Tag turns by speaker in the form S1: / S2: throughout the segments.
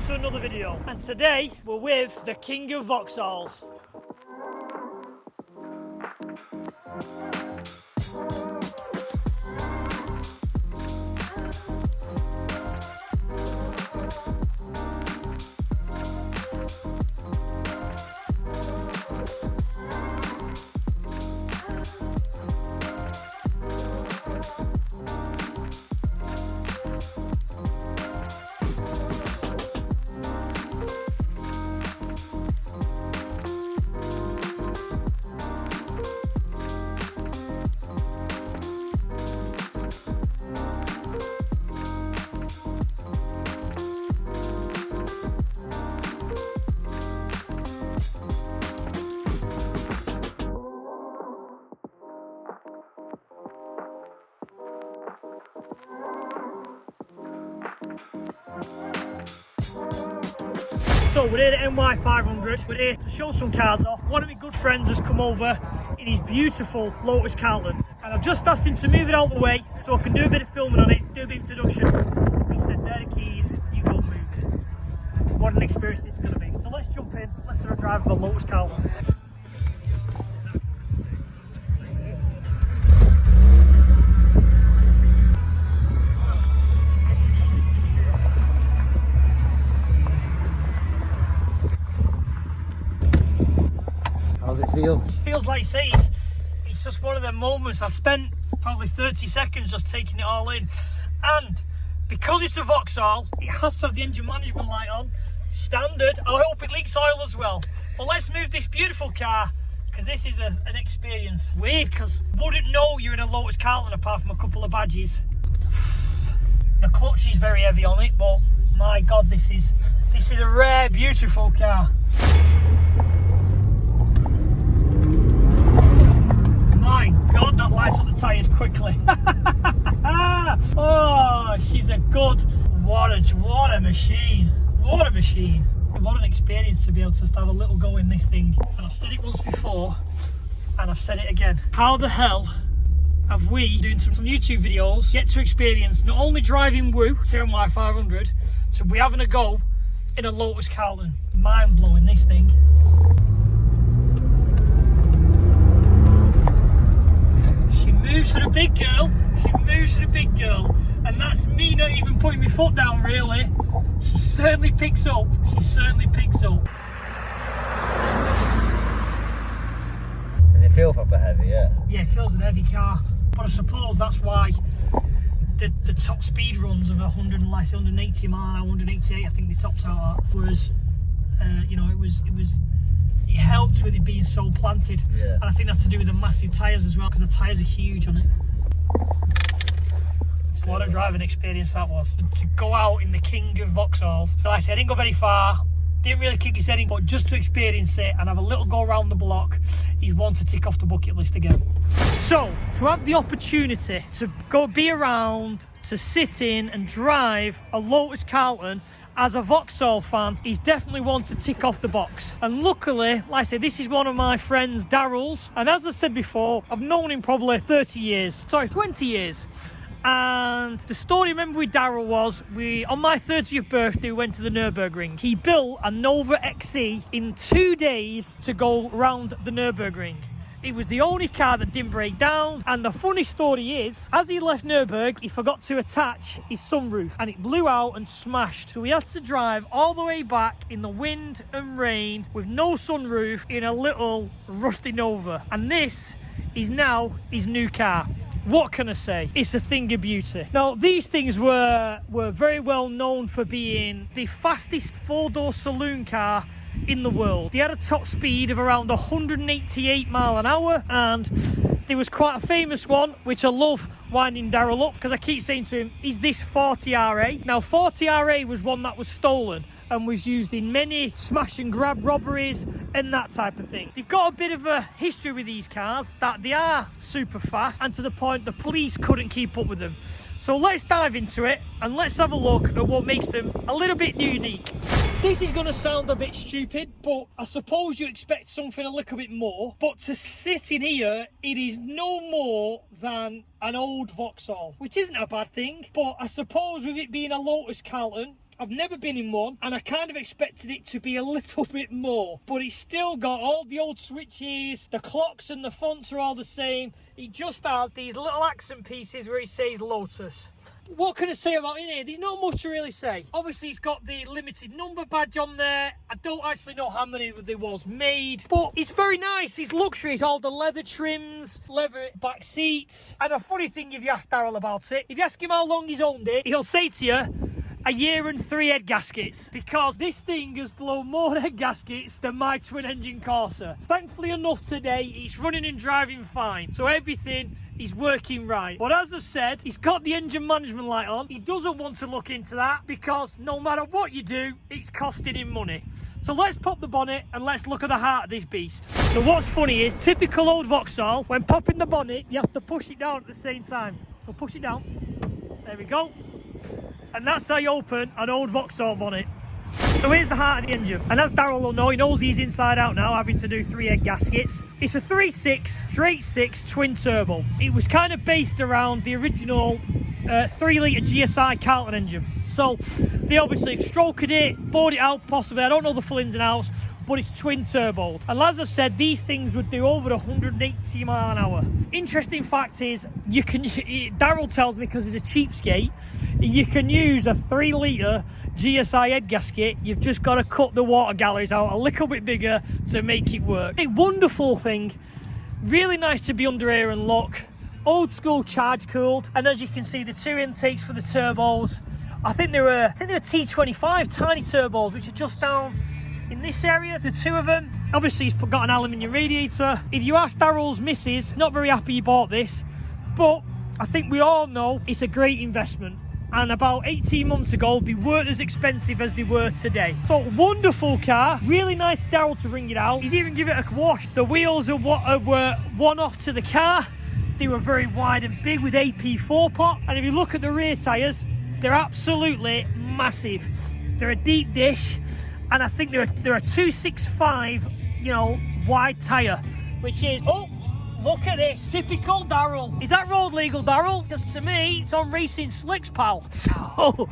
S1: to another video, and today we're with the king of VAUXHALLS. So we're here at NY 500, we're here to show some cars off. One of my good friends has come over in his beautiful Lotus Carlton, and I've just asked him to move it out of the way so I can do a bit of filming on it, do a bit of introduction. He said, "There the keys, you go move it." What an experience it's going to be. So let's jump in, let's have a drive of the Lotus Carlton.
S2: How's it feel?
S1: It feels like, say, it's just one of them moments. I spent probably 30 seconds just taking it all in, and because it's a Vauxhall, it has to have the engine management light on, standard. I hope it leaks oil as well. But let's move this beautiful car, because this is an experience. Weird, because wouldn't know you're in a Lotus Carlton apart from a couple of badges. The clutch is very heavy on it, but my God, this is a rare, beautiful car. My God, that lights up the tyres quickly. Oh, she's a good, what a machine. What a machine. What an experience to be able to have a little go in this thing. And I've said it once before, and I've said it again. How the hell have we, doing some YouTube videos, get to experience not only driving Woo to NY 500, so we having a go in a Lotus Carlton. Mind blowing, this thing. Moves for the big girl, she moves for the big girl, and that's me not even putting my foot down really. She certainly picks up, Does
S2: it feel proper heavy, yeah?
S1: Yeah, it feels a heavy car, but I suppose that's why the top speed runs of 180 mile an hour, 188 I think the tops out at, was, you know, it helped with it being so planted, yeah. And I think that's to do with the massive tyres as well, because the tyres are huge on it. What a driving experience that was. To go out in the king of VAUXHALLS. Like I said, I didn't go very far, didn't really kick his head in, but just to experience it and have a little go around the block is one to tick off the bucket list again. So, to have the opportunity to go be around, to sit in and drive a Lotus Carlton as a Vauxhall fan is definitely one to tick off the box. And luckily, like I said, this is one of my friends, Daryl's, and as I said before, I've known him probably 20 years. And the story I remember with Daryl was, on my 30th birthday, we went to the Nürburgring. He built a Nova XC in 2 days to go round the Nürburgring. It was the only car that didn't break down, and the funny story is, as he left Nürburgring, he forgot to attach his sunroof, and it blew out and smashed. So we had to drive all the way back in the wind and rain with no sunroof in a little rusty Nova. And this is now his new car. What can I say? It's a thing of beauty. Now, these things were very well known for being the fastest four-door saloon car in the world. They had a top speed of around 188 mile an hour, and there was quite a famous one, which I love winding Daryl up, because I keep saying to him, is this 40RA? Now, 40RA was one that was stolen and was used in many smash and grab robberies and that type of thing. They've got a bit of a history with these cars, that they are super fast, and to the point the police couldn't keep up with them. So let's dive into it and let's have a look at what makes them a little bit unique. This is going to sound a bit stupid, but I suppose you expect something a little bit more. But to sit in here, it is no more than an old Vauxhall, which isn't a bad thing. But I suppose with it being a Lotus Carlton, I've never been in one, and I kind of expected it to be a little bit more, but it's still got all the old switches, the clocks and the fonts are all the same. It just has these little accent pieces where it says Lotus. What can I say about in here? There's not much to really say. Obviously, it's got the limited number badge on there. I don't actually know how many there was made, but it's very nice. It's luxury. It's all the leather trims, leather back seats. And a funny thing, if you ask Daryl about it, if you ask him how long he's owned it, he'll say to you, a year and 3 head gaskets, because this thing has blown more head gaskets than my twin engine Corsa. Thankfully enough today, it's running and driving fine, so everything is working right. But as I've said, he's got the engine management light on. He doesn't want to look into that because no matter what you do, it's costing him money. So let's pop the bonnet and let's look at the heart of this beast. So what's funny is, typical old Vauxhall, when popping the bonnet, you have to push it down at the same time. So push it down. There we go. And that's how you open an old Vauxhall bonnet. So here's the heart of the engine. And as Daryl will know, he knows he's inside out now, having to do 3 head gaskets. It's a 3.6 straight 6 twin turbo. It was kind of based around the original 3-litre GSI Carlton engine. So they obviously stroked it, bored it out possibly. I don't know the full ins and outs, but it's twin turboed. And as I've said, these things would do over 180 mile an hour. Interesting fact is, you can, Daryl tells me because he's a cheapskate, you can use a 3-litre GSI head gasket. You've just got to cut the water galleries out a little bit bigger to make it work. A wonderful thing, really nice to be under here and look. Old school charge cooled, and as you can see, the 2 intakes for the turbos, I think they were T25 tiny turbos, which are just down in this area, the 2 of them. Obviously he's got an aluminium radiator. If you ask Daryl's missus, not very happy he bought this, but I think we all know it's a great investment. And about 18 months ago, they weren't as expensive as they were today. So wonderful car, really nice Daryl to bring it out. He's even given it a wash. The wheels were one off to the car. They were very wide and big with AP 4-pot. And if you look at the rear tyres, they're absolutely massive. They're a deep dish. And I think they're a 265, you know, wide tyre, which is, oh, look at this, typical Daryl. Is that road legal, Daryl? Because to me, it's on racing slicks, pal. So,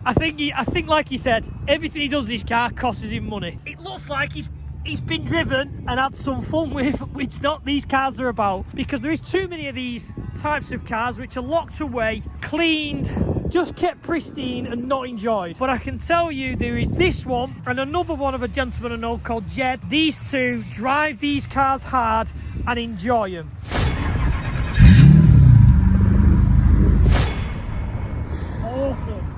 S1: I think like you said, everything he does in his car costs him money. It looks like he's been driven and had some fun with, which not these cars are about, because there is too many of these types of cars which are locked away, cleaned, just kept pristine and not enjoyed. But I can tell you, there is this one and another one of a gentleman I know called Jed. These two drive these cars hard and enjoy them. Awesome.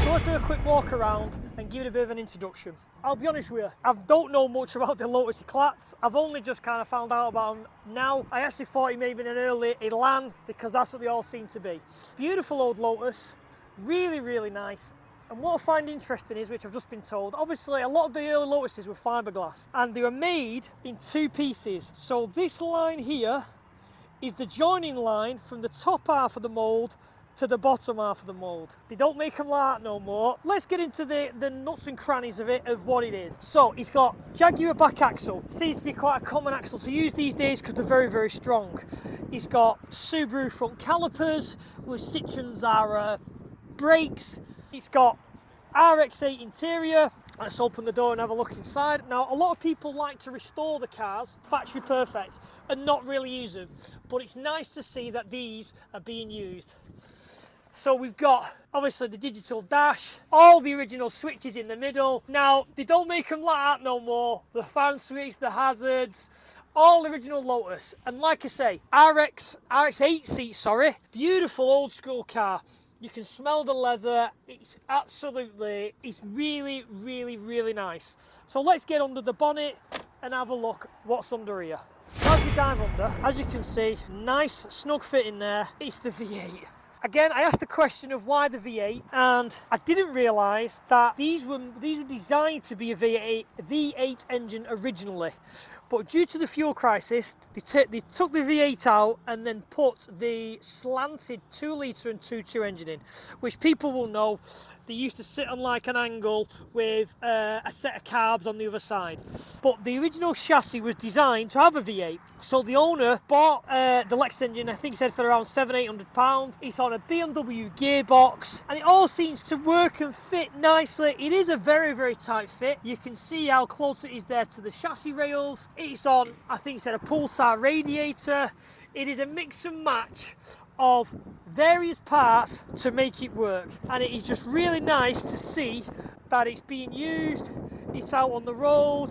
S1: So let's do a quick walk around and give it a bit of an introduction. I'll be honest with you, I don't know much about the Lotus Éclats. I've only just kind of found out about them now. I actually thought he may have been an early Elan, because that's what they all seem to be. Beautiful old Lotus, really, really nice. And what I find interesting is, which I've just been told, obviously a lot of the early Lotuses were fiberglass and they were made in 2 pieces. So this line here is the joining line from the top half of the mould to the bottom half of the mould. They don't make them like that no more. Let's get into the nuts and crannies of it, of what it is. So it's got Jaguar back axle. Seems to be quite a common axle to use these days because they're very, very strong. It's got Subaru front calipers with Citroen Zara brakes. It's got RX-8 interior. Let's open the door and have a look inside. Now, a lot of people like to restore the cars factory perfect and not really use them, but it's nice to see that these are being used. So we've got, obviously, the digital dash, all the original switches in the middle. Now, they don't make them like that no more. The fan switch, the hazards, all original Lotus. And like I say, RX-8 seats, sorry. Beautiful old school car. You can smell the leather. It's absolutely, it's really, really, really nice. So let's get under the bonnet and have a look what's under here. As we dive under, as you can see, nice snug fit in there. It's the V8. Again, I asked the question of why the V8, and I didn't realise that these were designed to be a V8 engine originally. But due to the fuel crisis, they took the V8 out and then put the slanted 2 litre and 2.2 engine in, which people will know. They used to sit on like an angle with a set of carbs on the other side. But the original chassis was designed to have a V8. So the owner bought the Lexus engine, I think he said for around £700-800. It's on a BMW gearbox and it all seems to work and fit nicely. It is a very, very tight fit. You can see how close it is there to the chassis rails. It's on, I think he said, a Pulsar radiator. It is a mix and match of various parts to make it work, and it is just really nice to see that it's being used, it's out on the road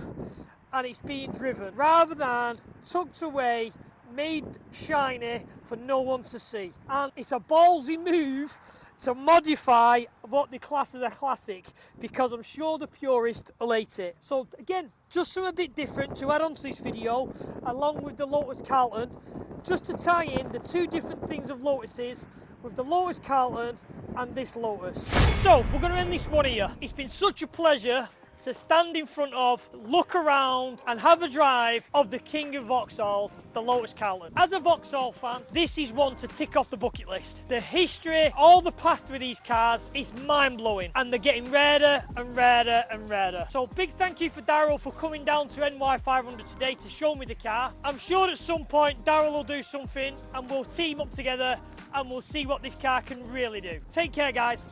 S1: and it's being driven rather than tucked away, made shiny for no one to see. And it's a ballsy move to modify what they class as a classic, because I'm sure the purists will hate it. So again, just something a bit different to add on to this video, along with the Lotus Carlton, just to tie in the two different things of Lotuses with the Lotus Carlton and this Lotus. So we're going to end this one here. It's been such a pleasure to stand in front of, look around and have a drive of the king of Vauxhalls, the Lotus Carlton. As a Vauxhall fan, this is one to tick off the bucket list. The history, all the past with these cars is mind-blowing, and they're getting rarer and rarer and rarer. So big thank you for Daryl for coming down to NY500 today to show me the car. I'm sure at some point Daryl will do something and we'll team up together and we'll see what this car can really do. Take care, guys.